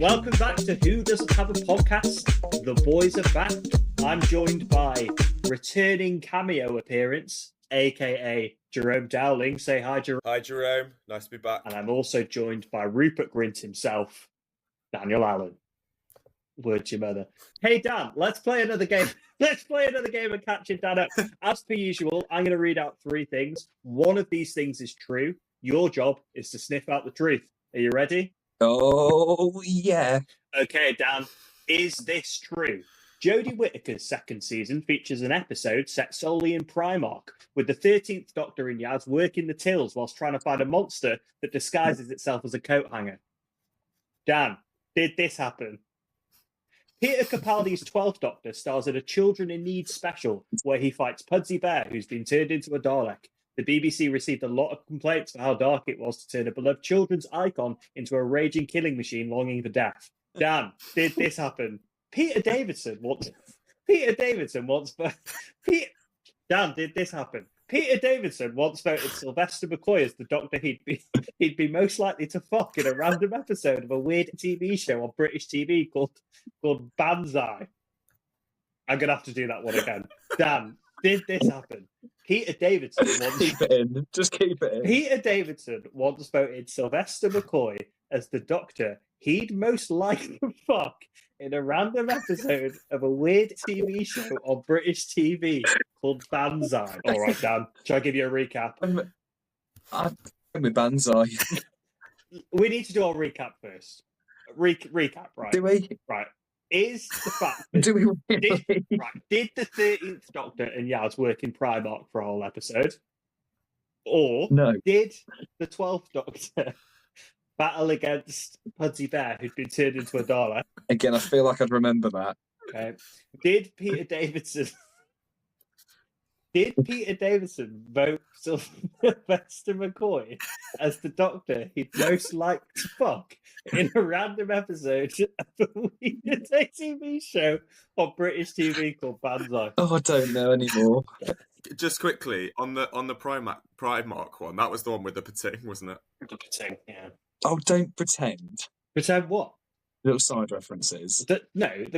Welcome back to Who Doesn't Have a Podcast? The boys are back. I'm joined by returning cameo appearance, aka Jerome Dowling. Say hi, Jerome. Hi, Jerome. Nice to be back. And I'm also joined by Rupert Grint himself, Daniel Allen. Word to your mother. Hey, Dan, let's play another game. Let's play another game of catching Dan up. As per usual, I'm going to read out three things. One of these things is true. Your job is to sniff out the truth. Are you ready? Oh, yeah. Okay, Dan, is this true? Jodie Whittaker's second season features an episode set solely in Primark, with the 13th Doctor in Yaz working the tills whilst trying to find a monster that disguises itself as a coat hanger. Dan, did this happen? Peter Capaldi's 12th Doctor stars in a Children in Need special where he fights Pudsey Bear, who's been turned into a Dalek. The BBC received a lot of complaints for how dark it was to turn a beloved children's icon into a raging killing machine longing for death. Dan, did this happen? Dan, did this happen? Peter Davidson once voted Sylvester McCoy as the Doctor he'd be most likely to fuck in a random episode of a weird TV show on British TV called Banzai. I'm gonna have to do that one again. Dan, did this happen? Peter Davidson once Keep it in. Just keep it in. Peter Davidson once voted Sylvester McCoy as the Doctor he'd most likely to fuck in a random episode of a weird TV show on British TV called Banzai. All right, Dan, shall I give you a recap? I'm with Banzai. We need to do our recap first. Recap, right? Do we? Right. Is the fact that Do we really? did the 13th Doctor and Yaz work in Primark for a whole episode? Or No. did the 12th Doctor battle against Pudsey Bear, who'd been turned into a Dalek? Again, I feel like I'd remember that. Okay. Did Peter Davidson vote Sylvester McCoy as the Doctor he'd most like to fuck in a random episode of a weird TV show on British TV called Banzai? Oh, I don't know anymore. Just quickly, on the Primark one, that was the one with the pating, wasn't it? The Pating, yeah. Oh, don't pretend. Pretend what? Little side references. The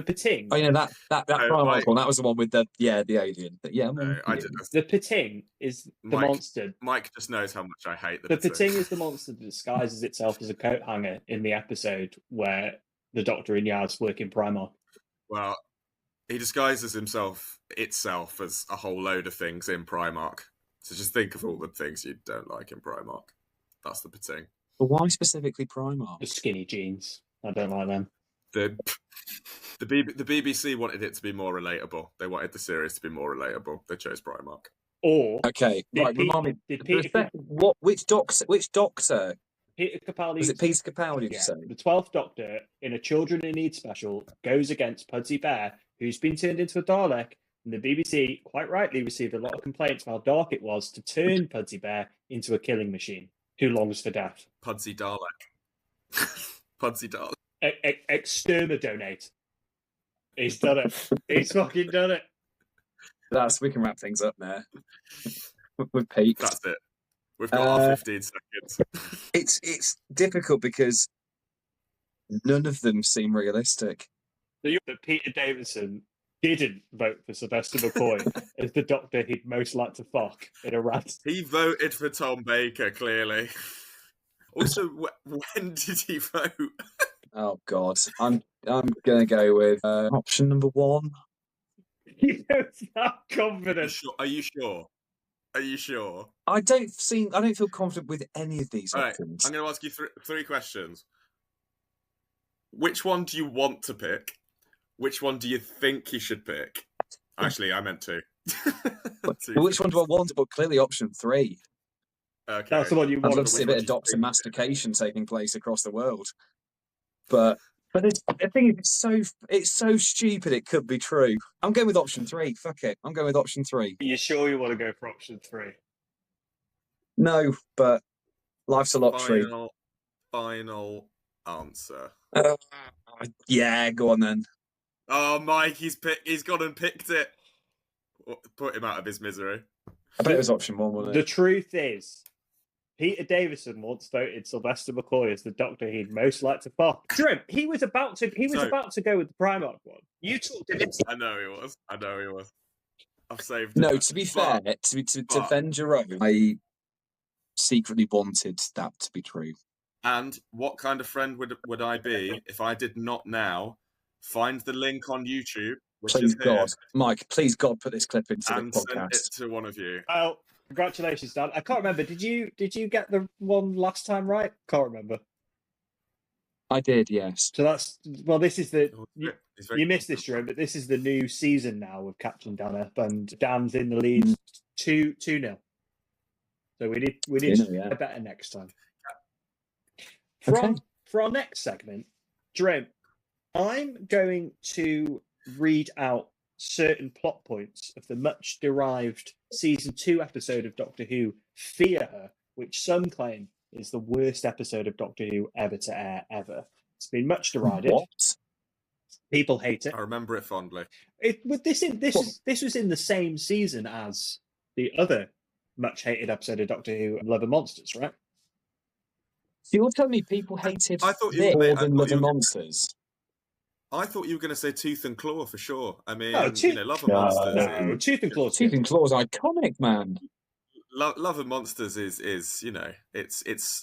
Pating. Oh, yeah, that No, Primark one, that was the one with the alien. But yeah, No, I did. The Pating is the monster. Mike just knows how much I hate the The pating. Pating is the monster that disguises itself as a coat hanger in the episode where the Doctor and Yaz work in Primark. Well, he disguises itself as a whole load of things in Primark. So just think of all the things you don't like in Primark. That's the pating. But why specifically Primark? The skinny jeans. I don't like them. The BBC wanted it to be more relatable. They wanted the series to be more relatable. They chose Primark. Or Okay, right. Remind me. did Peter Which Doctor? Peter Capaldi? Was it Peter Capaldi? Did you say? The 12th Doctor in a Children in Need special goes against Pudsey Bear, who's been turned into a Dalek, and the BBC quite rightly received a lot of complaints for how dark it was to turn Pudsey Bear into a killing machine who longs for death. Pudsey Dalek. Pudsey Dalek. Exterminate. He's done it. He's fucking done it. We can wrap things up there. We've peaked. That's it. We've got our 15 seconds. It's difficult because none of them seem realistic. That Peter Davidson didn't vote for Sylvester McCoy as the Doctor he'd most like to fuck in a rat. He voted for Tom Baker, clearly. Also, when did he vote? Oh God, I'm gonna go with option number one. You know, it's not confident. Are you sure? Are you sure? I don't feel confident with any of these All right, options. I'm going to ask you three questions. Which one do you want to pick? Which one do you think you should pick? Actually, I meant two. Well, which one do I want? Well, clearly option three. Okay. That's the one you I'd want. love to see a bit of Doctor mastication taking place across the world. But the thing is, it's so stupid it could be true. I'm going with option three. Fuck it. I'm going with option three. Are you sure you want to go for option three? No, but life's a lottery. Final answer. Yeah, go on then. Oh, Mike, he's gone and picked it. Put him out of his misery. I bet it was option one, wasn't The it? truth is, Peter Davison once voted Sylvester McCoy as the Doctor he'd most like to fuck. Jerome, he was about to go with the Primarch one. You talked him into I know he was. I've saved No, it. to be fair, to defend Jerome, I secretly wanted that to be true. And what kind of friend would I be if I did not now find the link on YouTube, which Please is here, God, Mike, please God, put this clip into the and send it podcast. to one of you? Well, congratulations, Dan. I can't remember. Did you get the one last time right? Can't remember. I did, yes. So that's this is the you missed this, Jerome, Jerome, but this is the new season now of Catching Dan Up, and Dan's in the lead 2-0. So we need to get better next time. For our next segment, Jerome, I'm going to read out certain plot points of the much derived season 2 episode of Doctor Who, Fear Her, which some claim is the worst episode of Doctor Who ever to air ever. It's been much derided. What? People hate it. I remember it fondly. This was in the same season as the other much hated episode of Doctor Who, Love and Monsters, right? So you're telling me people hated I thought this more than Love and Monsters? I thought you were going to say Tooth and Claw for sure. I mean, No, Love and Monsters. No, Tooth and Claw. Tooth and Claw's iconic, man. Love and Monsters is it's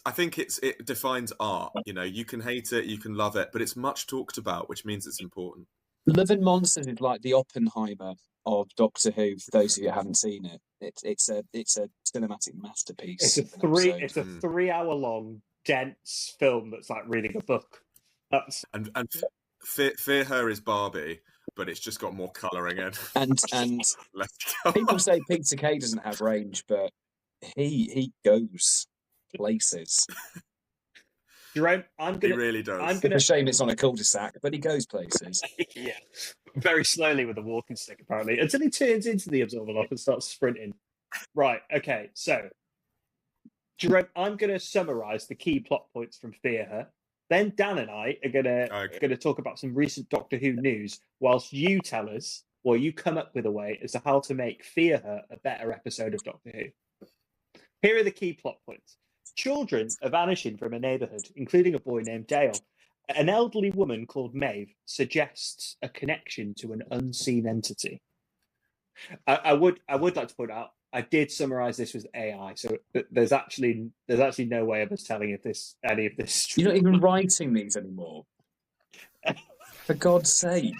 I think it defines art. You can hate it, you can love it, but it's much talked about, which means it's important. Love and Monsters is like the Oppenheimer of Doctor Who. For those of you who haven't seen it, it's a cinematic masterpiece. It's a 3-hour long dense film that's like reading a book. And Fear Her is Barbie, but it's just got more colouring in. And people say Peter Kay doesn't have range, but he goes places. Jerome, he really does. It's a shame it's on a cul-de-sac, but he goes places. Yeah, very slowly with a walking stick, apparently, until he turns into the Absorber Lock and starts sprinting. Right, okay, so, Jerome, I'm going to summarise the key plot points from Fear Her. Then Dan and I are going to talk about some recent Doctor Who news, whilst you tell us, or you come up with a way as to how to make Fear Her a better episode of Doctor Who. Here are the key plot points. Children are vanishing from a neighbourhood, including a boy named Dale. An elderly woman called Maeve suggests a connection to an unseen entity. I would like to point out, I did summarise this with AI, so there's actually no way of us telling if any of this is true. You're not even writing these anymore. For God's sake.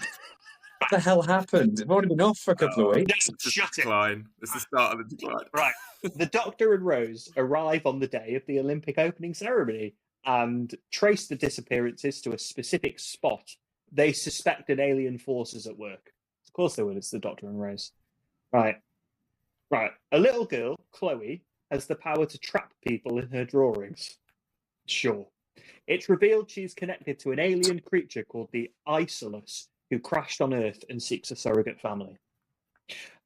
What the hell happened? I've already been off for a couple of weeks. Shut it. Decline. It's the start of the decline. Right. The Doctor and Rose arrive on the day of the Olympic opening ceremony and trace the disappearances to a specific spot. They suspect an alien force is at work. Of course they would. It's the Doctor and Rose. Right. A little girl, Chloe, has the power to trap people in her drawings. Sure. It's revealed she's connected to an alien creature called the Isolus, who crashed on Earth and seeks a surrogate family.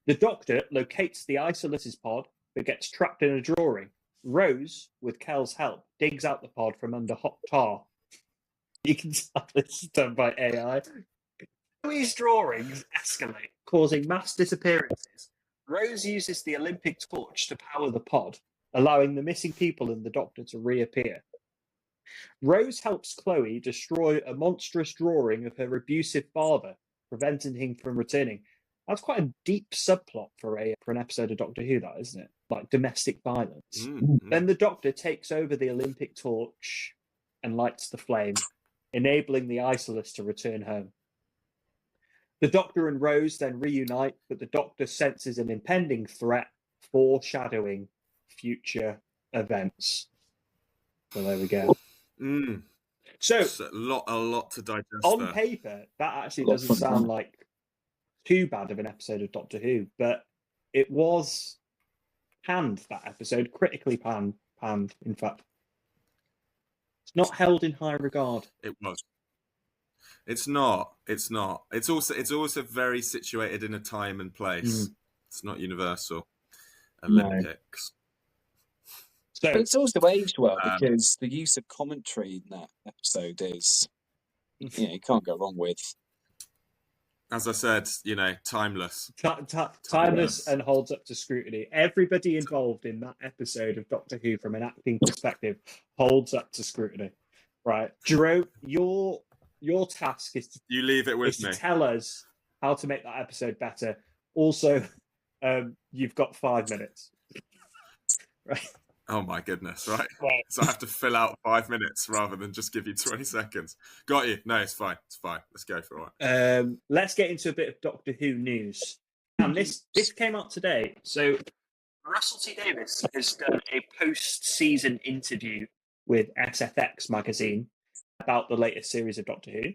The Doctor locates the Isolus's pod, but gets trapped in a drawing. Rose, with Kel's help, digs out the pod from under hot tar. You can tell this is done by AI. Chloe's drawings escalate, causing mass disappearances. Rose uses the Olympic torch to power the pod, allowing the missing people and the Doctor to reappear. Rose helps Chloe destroy a monstrous drawing of her abusive father, preventing him from returning. That's quite a deep subplot for an episode of Doctor Who, that, isn't it? Like domestic violence. Mm-hmm. Then the Doctor takes over the Olympic torch and lights the flame, enabling the Isolus to return home. The Doctor and Rose then reunite, but the Doctor senses an impending threat, foreshadowing future events. So there we go. So a lot to digest. On there. paper, that actually doesn't sound like too bad of an episode of Doctor Who, but it was panned, that episode, critically panned, in fact. It's not held in high regard. It was. It's not. It's also very situated in a time and place. It's not universal. Olympics. So, but it's also aged well because the use of commentary in that episode is, you can't go wrong with. As I said, timeless. Timeless and holds up to scrutiny. Everybody involved in that episode of Doctor Who, from an acting perspective, holds up to scrutiny. Right, Jerome, your task is to, You leave it with me. tell us how to make that episode better. Also, you've got 5 minutes. Right. Oh my goodness, right. So I have to fill out 5 minutes rather than just give you 20 seconds. Got you. No, it's fine. It's fine. Let's go for it. Let's get into a bit of Doctor Who news. And this came out today. So Russell T Davies has done a post-season interview with SFX magazine about the latest series of Doctor Who.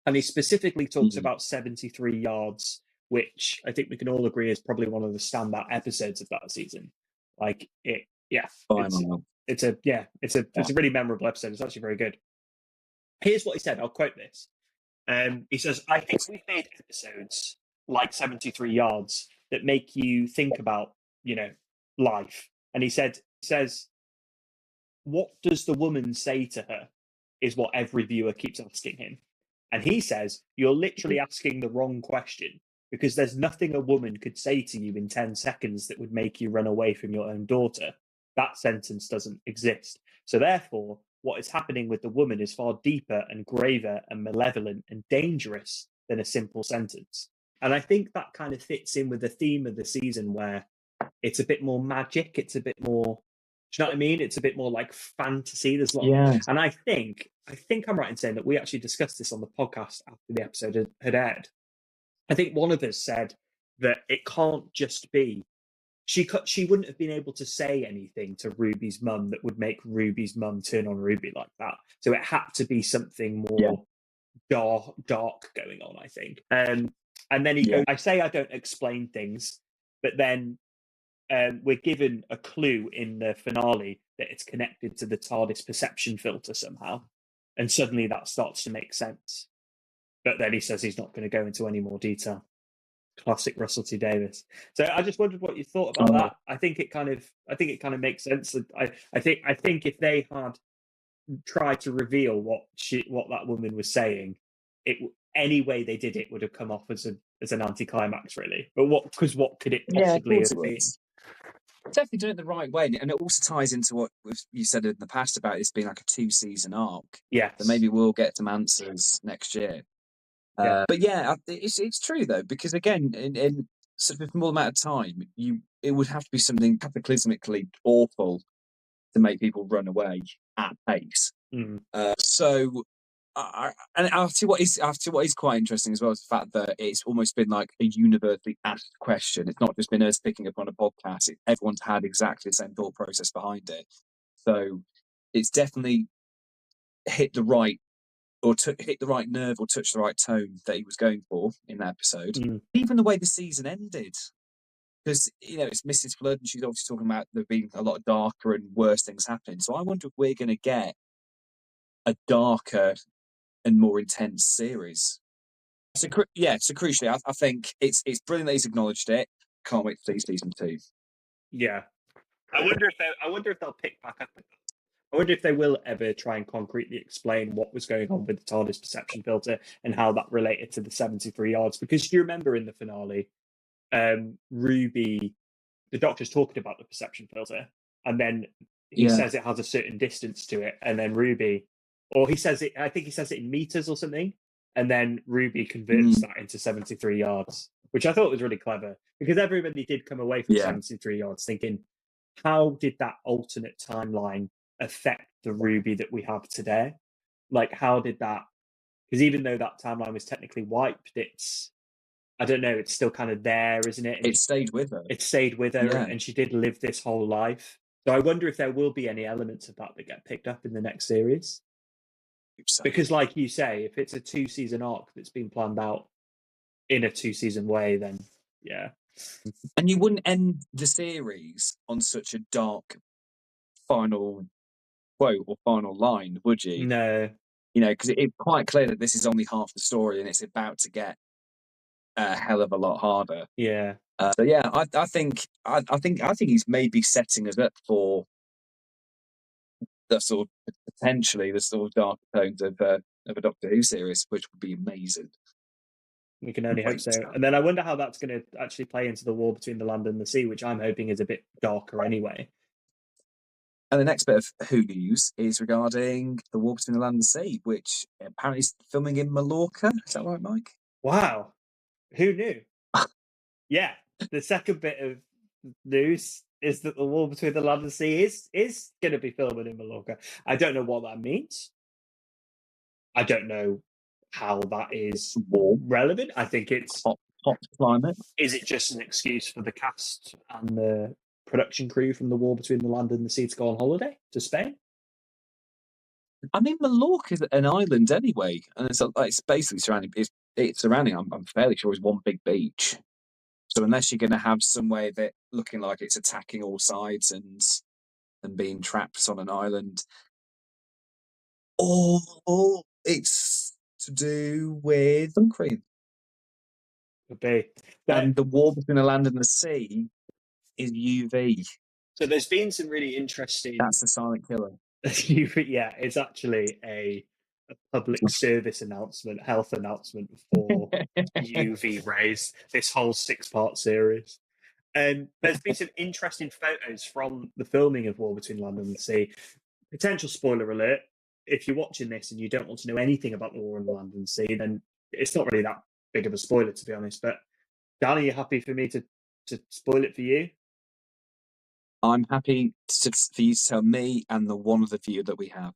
And he specifically talks about 73 Yards, which I think we can all agree is probably one of the standout episodes of that season. Like it, yeah, it's a really memorable episode. It's actually very good. Here's what he said. I'll quote this. He says, "I think we've made episodes like 73 Yards that make you think about, life." And he says, "What does the woman say to her?" is what every viewer keeps asking him. And he says, "You're literally asking the wrong question, because there's nothing a woman could say to you in 10 seconds that would make you run away from your own daughter. That sentence doesn't exist. So therefore, what is happening with the woman is far deeper and graver and malevolent and dangerous than a simple sentence." And I think that kind of fits in with the theme of the season, where it's a bit more magic. It's a bit more, do you know what I mean? It's a bit more like fantasy. There's a lot. And I think I'm right in saying that we actually discussed this on the podcast after the episode had aired. I think one of us said that it can't just be, she wouldn't have been able to say anything to Ruby's mum that would make Ruby's mum turn on Ruby like that. So it had to be something more dark going on, I think. And then he goes, "I say I don't explain things, but then we're given a clue in the finale that it's connected to the TARDIS perception filter somehow. And suddenly that starts to make sense." But then he says he's not going to go into any more detail. Classic Russell T Davies. So I just wondered what you thought about that. I think it kind of makes sense. I think if they had tried to reveal what that woman was saying, any way they did it would have come off as an anticlimax, really. But what could it possibly have been? Definitely doing it the right way, and it also ties into what you said in the past about this being like a 2-season arc. Yeah, that maybe we'll get some answers next year. But yeah, it's true though, because again, in sort of a small amount of time, it would have to be something cataclysmically awful to make people run away at pace. So, I'll see what is quite interesting as well is the fact that it's almost been like a universally asked question. It's not just been us picking up on a podcast. Everyone's had exactly the same thought process behind it. So it's definitely hit the right nerve or touch the right tone that he was going for in that episode. Even the way the season ended, because it's Mrs. Flood, and she's obviously talking about there being a lot darker and worse things happening. So I wonder if we're going to get a darker and more intense series. So crucially, I think it's brilliant that he's acknowledged it. Can't wait to see season 2. Yeah, I wonder if they'll pick back up. I wonder if they will ever try and concretely explain what was going on with the TARDIS perception filter and how that related to the 73 Yards. Because you remember in the finale, Ruby, the Doctor's talking about the perception filter, and then he says it has a certain distance to it, and then Ruby, or he says it, I think he says it in meters or something, and then Ruby converts that into 73 yards, which I thought was really clever, because everybody did come away from 73 yards thinking, how did that alternate timeline affect the Ruby that we have today? Like, how did that? Because even though that timeline was technically wiped, I don't know, it's still kind of there, isn't it? And it stayed with her. It stayed with her, and she did live this whole life. So I wonder if there will be any elements of that get picked up in the next series. Because, like you say, if it's a 2-season arc that's been planned out in a 2-season way, then yeah. And you wouldn't end the series on such a dark final quote or final line, would you? No. Because it's quite clear that this is only half the story, and it's about to get a hell of a lot harder. Yeah. So yeah, I think he's maybe setting us up for the sort of potentially the sort of dark tones of a Doctor Who series, which would be amazing. We can only hope Wait. so. And then I wonder how that's going to actually play into the war between the land and the sea, which I'm hoping is a bit darker anyway. And the next bit of Who news is regarding the war between the land and the sea, which apparently is filming in Mallorca. Is that right, Mike? Wow. Who knew? Yeah. The second bit of news is that the war between the land and the sea is going to be filming in Mallorca. I don't know what that means. I don't know how that is Warm, relevant. I think it's hot climate. Is it just an excuse for the cast and the production crew from the war between the land and the sea to go on holiday to Spain? I mean, Mallorca is an island anyway, and it's basically surrounding. It's surrounding. I'm fairly sure it's one big beach. So unless you're going to have some way of it looking like it's attacking all sides and being trapped on an island, or it's to do with sun cream. Would be. And the war between the land and the sea is UV. So there's been some really interesting. That's the silent killer. Yeah, it's actually a public service announcement, health announcement for UV rays. This whole 6-part series. There's been some interesting photos from the filming of War Between Land and the Sea. Potential spoiler alert: if you're watching this and you don't want to know anything about the War on the Land and Sea, then it's not really that big of a spoiler, to be honest. But Dan, are you happy for me to spoil it for you? I'm happy for you to tell me and the one other viewer that we have.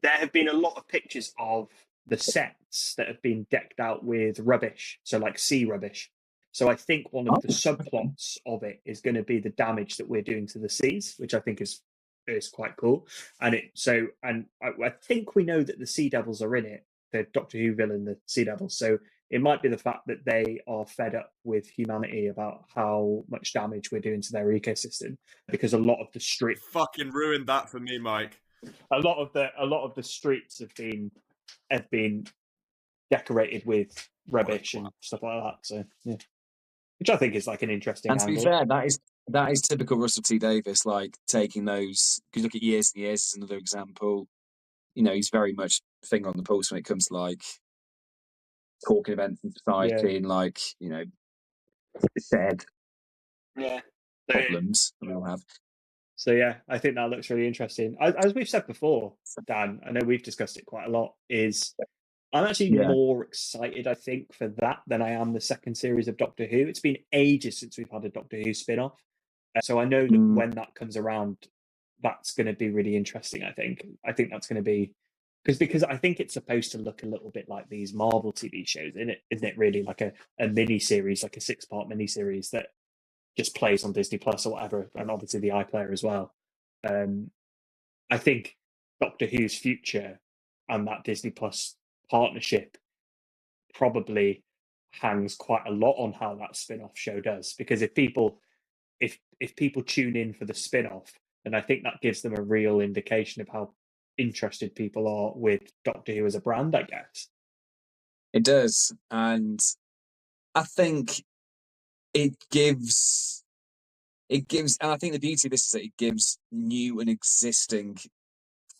There have been a lot of pictures of the sets that have been decked out with rubbish, so like sea rubbish. So I think one of the subplots of it is going to be the damage that we're doing to the seas, which I think is quite cool. And I think we know that the Sea Devils are in it, the Doctor Who villain, the Sea Devils. So it might be the fact that they are fed up with humanity about how much damage we're doing to their ecosystem, because a lot of the street fucking ruined that for me, Mike. A lot of the streets have been decorated with rubbish and stuff like that. So yeah, which I think is like an interesting. And to be fair, that is typical Russell T Davies, like taking those. Because look at Years and Years as another example. You know, he's very much finger on the pulse when it comes to like talking events in society and like, you know, shared problems that we all have. So yeah, I think that looks really interesting. As we've said before, Dan, I know we've discussed it quite a lot. I'm actually more excited, I think, for that than I am the second series of Doctor Who. It's been ages since we've had a Doctor Who spin-off, so I know that when that comes around, that's going to be really interesting. I think that's going to be because I think it's supposed to look a little bit like these Marvel TV shows, isn't it? Really, like a mini series, like a 6-part mini series that just plays on Disney Plus or whatever, and obviously the iPlayer as well. I think Doctor Who's future and that Disney Plus partnership probably hangs quite a lot on how that spin-off show does, because if people tune in for the spin-off, then I think that gives them a real indication of how interested people are with Doctor Who as a brand, I guess. It does, and I think it gives, and I think the beauty of this is that it gives new and existing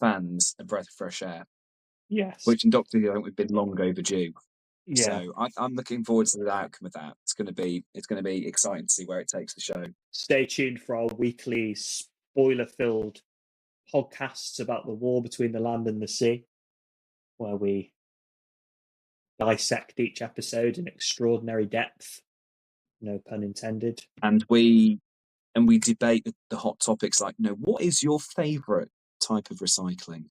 fans a breath of fresh air. Yes. Which in Doctor Who, I think we've been long overdue. Yeah. So I'm looking forward to the outcome of that. It's going to be exciting to see where it takes the show. Stay tuned for our weekly spoiler-filled podcasts about the war between the land and the sea, where we dissect each episode in extraordinary depth. No pun intended. And we debate the hot topics like, what is your favourite type of recycling?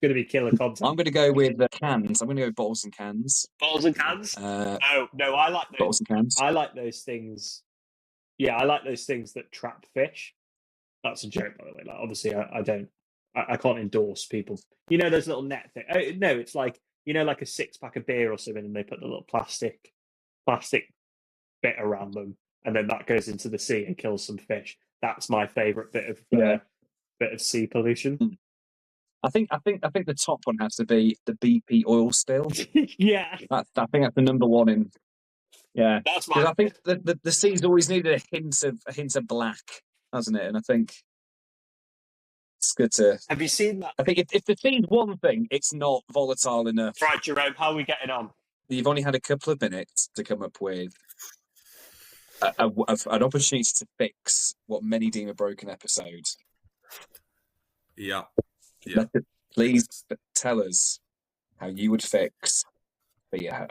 Going to be killer content. I'm going to go with cans. I'm going to go with bottles and cans. Bottles and cans? Oh, no, I like those. Bottles and cans. I like those things. Yeah, I like those things that trap fish. That's a joke, by the way. Like, obviously, I can't endorse people. You know, those little net thing. No, it's like, like a 6-pack of beer or something, and they put the little plastic bit around them, and then that goes into the sea and kills some fish. That's my favourite bit of sea pollution. I think the top one has to be the BP oil spill. Yeah, I think that's the number one in. Yeah, that's because I think the sea's always needed a hint of black, hasn't it? And I think it's good to. Have you seen that? I think if the sea's one thing, it's not volatile enough. Right, Jerome, how are we getting on? You've only had a couple of minutes to come up with an opportunity to fix what many deem a broken episode. Yeah. Please tell us how you would fix Fear.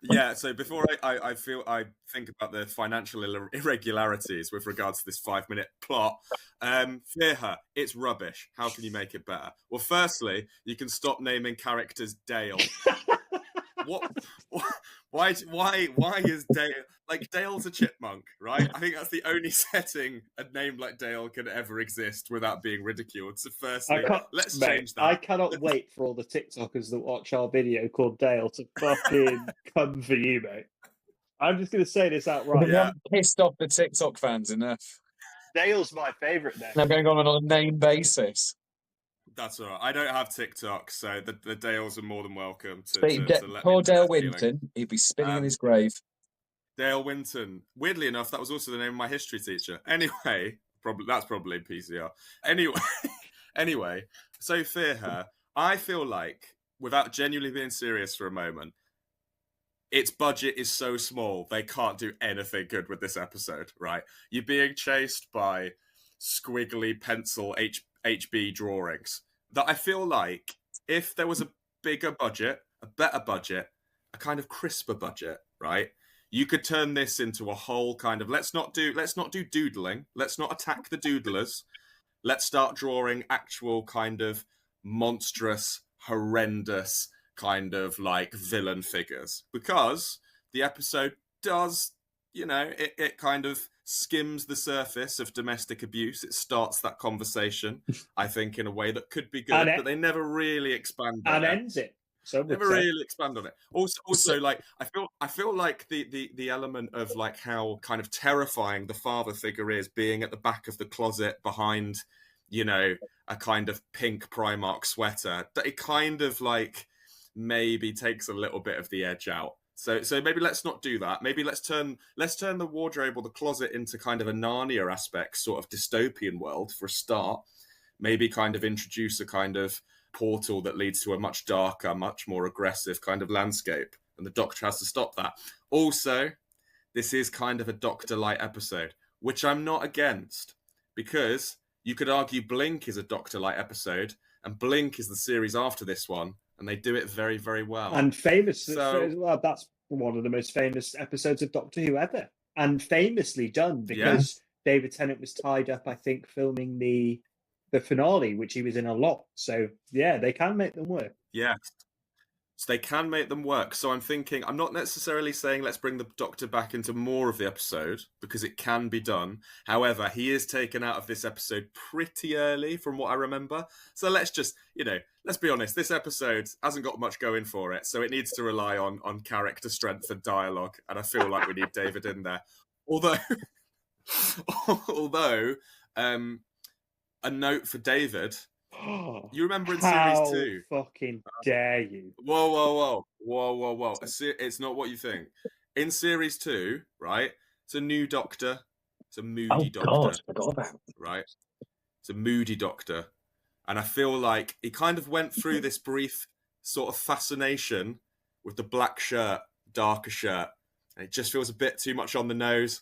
Yeah, so before I think about the financial irregularities with regards to this 5-minute plot, Fear Her, it's rubbish. How can you make it better? Well, firstly, you can stop naming characters Dale. What? Why is Dale like Dale's a chipmunk, right? I think that's the only setting a name like Dale can ever exist without being ridiculed. So firstly, let's change that. I cannot wait for all the TikTokers that watch our video called Dale to fucking come for you, mate. I'm just going to say this outright. We haven't pissed off the TikTok fans enough. Dale's my favourite name. Now going on a name basis. That's all right. I don't have TikTok, so the Dales are more than welcome to let poor me Dale Winton, he'd be spinning in his grave. Dale Winton. Weirdly enough, that was also the name of my history teacher. Anyway, that's probably PCR. Anyway, so Fear Her. I feel like, without genuinely being serious for a moment, its budget is so small, they can't do anything good with this episode, right? You're being chased by squiggly pencil HB drawings that I feel like if there was a bigger budget, a better budget, a kind of crisper budget, right? You could turn this into a whole kind of let's not do doodling, let's not attack the doodlers. Let's start drawing actual kind of monstrous, horrendous kind of like villain figures, because the episode does, it kind of skims the surface of domestic abuse. It starts that conversation, I think, in a way that could be good, but they never really expand on it. And ends it. So never really expand on it. Also, like I feel like the element of like how kind of terrifying the father figure is, being at the back of the closet behind, a kind of pink Primark sweater, that it kind of like maybe takes a little bit of the edge out. So maybe let's not do that. Maybe let's turn the wardrobe or the closet into kind of a Narnia aspect, sort of dystopian world for a start. Maybe kind of introduce a kind of portal that leads to a much darker, much more aggressive kind of landscape, and the Doctor has to stop that. Also, this is kind of a Doctor-light episode, which I'm not against, because you could argue Blink is a Doctor-light episode, and Blink is the series after this one, and they do it very, very well. And famous as well. That's one of the most famous episodes of Doctor Who ever, and famously done because David Tennant was tied up, I think, filming the finale, which he was in a lot. So yeah, they can make them work. Yeah. So they can make them work. So I'm thinking, I'm not necessarily saying let's bring the Doctor back into more of the episode, because it can be done. However, he is taken out of this episode pretty early from what I remember. So let's just, let's be honest, this episode hasn't got much going for it. So it needs to rely on character strength and dialogue. And I feel like we need David in there. Although, a note for David. You remember in series 2? Fucking dare you? Whoa! It's not what you think. In series 2, right? It's a new Doctor. It's a moody Doctor. God, I forgot about it. Right? It's a moody Doctor, and I feel like he kind of went through this brief sort of fascination with the black shirt, darker shirt, and it just feels a bit too much on the nose.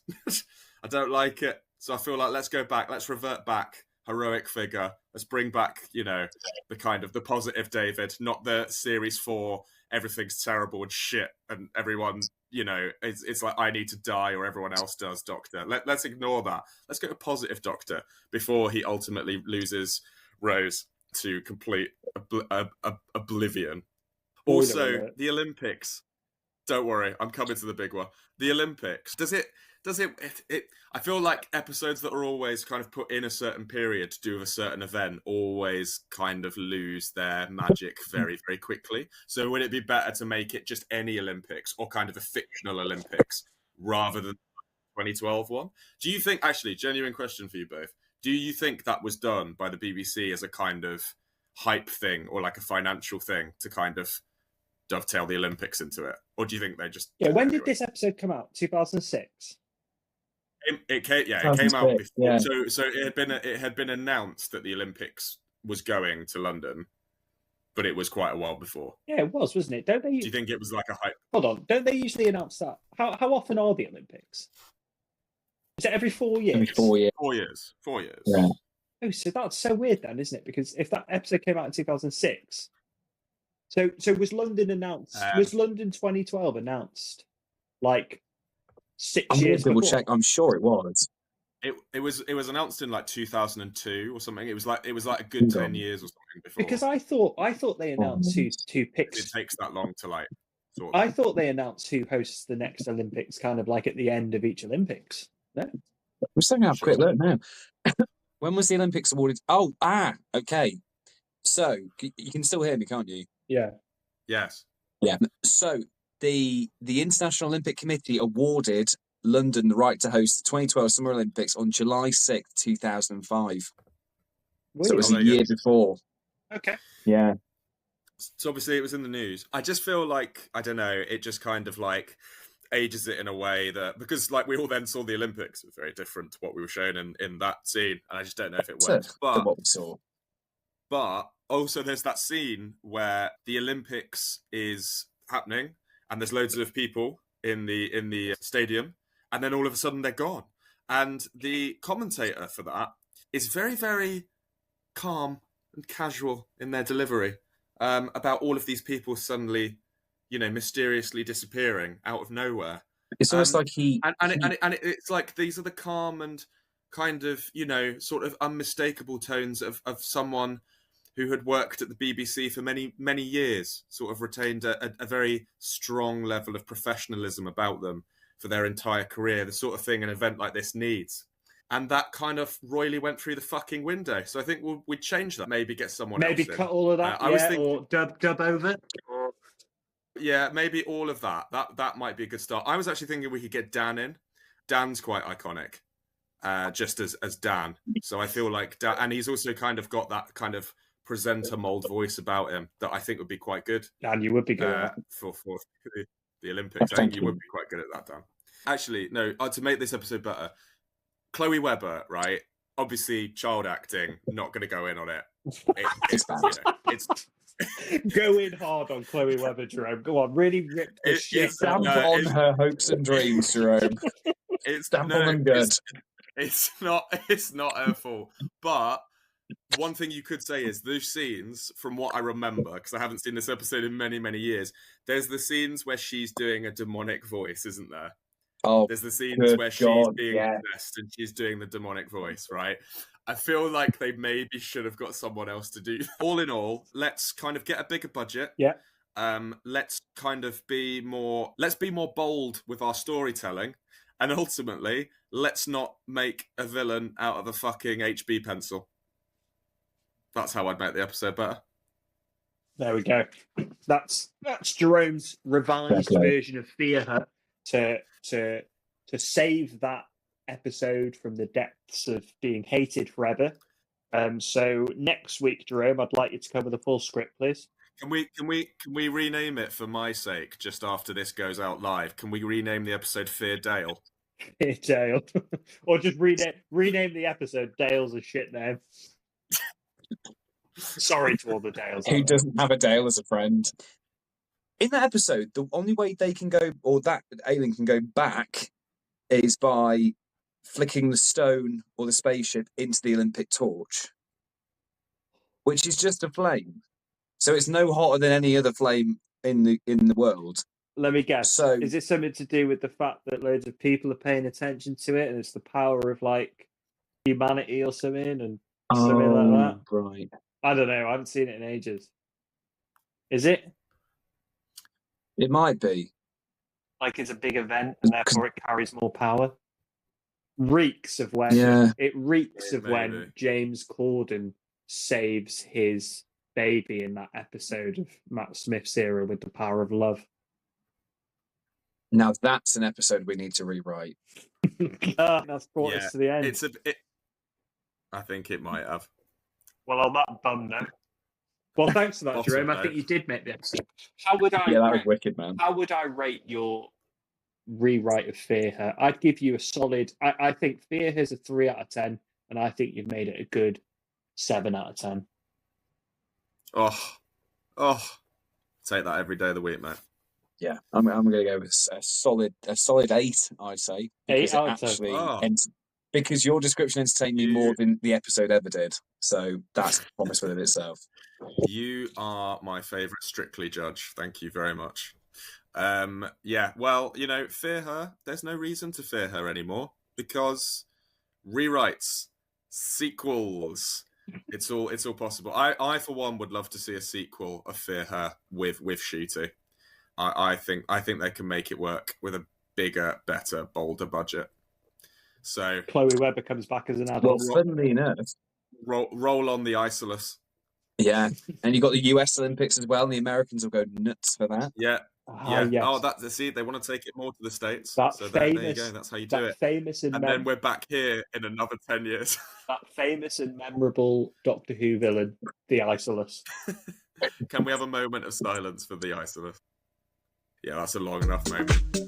I don't like it, so I feel like let's go back. Let's revert back. Heroic figure. Let's bring back, the kind of the positive David, not the series 4, everything's terrible and shit, and everyone, it's like I need to die or everyone else does Doctor. Let's ignore that. Let's go to positive Doctor before he ultimately loses Rose to complete oblivion. Also, the Olympics. Don't worry, I'm coming to the big one. The Olympics. Does it I feel like episodes that are always kind of put in a certain period to do with a certain event always kind of lose their magic very, very quickly. So would it be better to make it just any Olympics, or kind of a fictional Olympics, rather than the 2012 one? Do you think, actually, genuine question for you both, do you think that was done by the BBC as a kind of hype thing, or like a financial thing to kind of dovetail the Olympics into it? Or do you think they just... Yeah, when did this episode come out? 2006? It came out before. Yeah. So it had been announced that the Olympics was going to London but it was quite a while before. Yeah, it was, wasn't it? Don't they? Do you think it was like a hype? Hold on. Don't they usually announce that? How often are the Olympics? Is it every 4 years? Every 4 years. 4 years. 4 years. Yeah. Oh, so that's so weird then, isn't it? Because if that episode came out in 2006, so was London announced? Was London 2012 announced like 6 I'm going years to double before? check. I'm sure it was. It was announced in like 2002 or something. It was like a good 10 years or something before. Because I thought they announced who picks. It takes that long to like. Sort I thought they announced who hosts the next Olympics, kind of like at the end of each Olympics. No, We're just going to have a quick look now. When was the Olympics awarded? Oh, okay. So you can still hear me, can't you? yeah. Yes. Yeah. So the International Olympic Committee awarded London the right to host the 2012 Summer Olympics on July 6th, 2005. So it was a year before. Okay. Yeah. So obviously it was in the news. I just feel like, I don't know, it just kind of like ages it in a way that, because like we all then saw the Olympics, it was very different to what we were shown in that scene, and I just don't know if it worked. But what we saw. But also there's that scene where the Olympics is happening and there's loads of people in the stadium, and then all of a sudden they're gone. And the commentator for that is very, very calm and casual in their delivery about all of these people suddenly, mysteriously disappearing out of nowhere. It's almost like it's like these are the calm and kind of, sort of unmistakable tones of someone who had worked at the BBC for many, many years, sort of retained a very strong level of professionalism about them for their entire career, the sort of thing an event like this needs. And that kind of royally went through the fucking window. So I think we'd change that. Maybe get someone else in. Maybe cut all of that, or dub over. Yeah, maybe all of that. That might be a good start. I was actually thinking we could get Dan in. Dan's quite iconic, just as Dan. So I feel like Dan, and he's also kind of got that kind of presenter mold voice about him that I think would be quite good. Dan, you would be good at that. For the Olympics. I think you would be quite good at that, Dan. Actually, no, to make this episode better, Chloe Webber, right? Obviously, child acting, not going to go in on it. It's bad. It's go in hard on Chloe Webber, Jerome. Go on, really rip the shit Stamp on her hopes and dreams, Jerome. Stamp on them good. It's not her fault. But one thing you could say is those scenes, from what I remember, because I haven't seen this episode in many, many years, there's the scenes where she's doing a demonic voice, isn't there? Oh, there's the scenes where she's being possessed and she's doing the demonic voice, right? I feel like they maybe should have got someone else to do. All in all, let's kind of get a bigger budget. Yeah. Let's kind of be more bold with our storytelling, and ultimately, let's not make a villain out of a fucking HB pencil. That's how I'd make the episode better. There we go. That's Jerome's revised version of Fear Her to save that episode from the depths of being hated forever. So next week, Jerome, I'd like you to cover the full script, please. Can we rename it for my sake just after this goes out live? Can we rename the episode Fear Dale? Fear Dale. Or just rename the episode Dale's a shit name. Sorry to all the Dales. Who doesn't have a Dale as a friend? In that episode, the only way they can go, or that alien can go back, is by flicking the stone or the spaceship into the Olympic torch, which is just a flame. So it's no hotter than any other flame in the world. Let me guess. So, is it something to do with the fact that loads of people are paying attention to it, and it's the power of like humanity or something, and something like that? Right. I don't know. I haven't seen it in ages. Is it? It might be. Like it's a big event, and therefore it carries more power. Reeks of when when James Corden saves his baby in that episode of Matt Smith's era with the power of love. Now that's an episode we need to rewrite. That's brought us to the end. I think it might have. Well, on that bum note. Well, thanks for that, Jerome. I think you did make the episode. How would I? Yeah, that was wicked, man. How would I rate your rewrite of Fear Her? I'd give you a solid. I think Fear Her's a 3 out of 10, and I think you've made it a good 7 out of 10. Oh, Oh, take that every day of the week, mate. Yeah, I'm going to go with a solid 8, I'd say, because 8 out of 10. Oh. because your description entertained me more than the episode ever did. So that's a promise within itself. You are my favourite Strictly judge. Thank you very much. Yeah, well, fear her. There's no reason to fear her anymore because rewrites, sequels, it's all possible. I for one would love to see a sequel of Fear Her with Shooty. I think they can make it work with a bigger, better, bolder budget. So Chloe Webber comes back as an adult. Well, funnily enough, roll on the Isolus. Yeah, and you got the US Olympics as well, and the Americans will go nuts for that. Yeah. Yeah. Yes. Oh, see, they want to take it more to the States. That so famous, there you go. That's how you do it. Famous and then we're back here in another 10 years. That famous and memorable Doctor Who villain, the Isolus. Can we have a moment of silence for the Isolus? Yeah, that's a long enough moment.